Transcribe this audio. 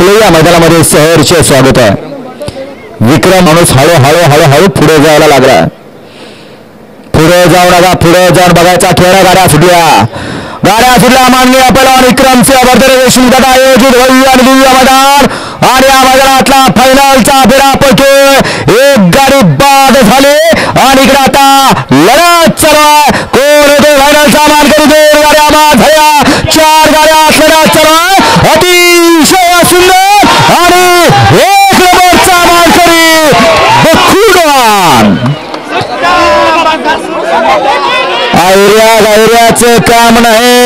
आपलं या मैदानामध्ये सहर्ष स्वागत आहे। विक्रम माणूस हळू पुढे जायला लागला। पुढे जाऊ नका, पुढे जाऊन बघायचा खेळ। गाड्या सुटल्या माननीय आपल्याला विक्रमचे अभद्र देशमुख आयोजित भव्य आणि दिव्य मैदान आणि या मैदानातला फायनलचा फेरापैकी एक गाडी बाद झाली आणि इकडे आता लढत चालू आहे। कोण होते फायनलचा मानकरी? 2 गाड्या बाद झाल्या, 4 गाड्या लढत चालू आहे। अतिशय सुंदर आणि एक नंबरचा मानकरी बखुरवान। आयर्याचं काम नाही,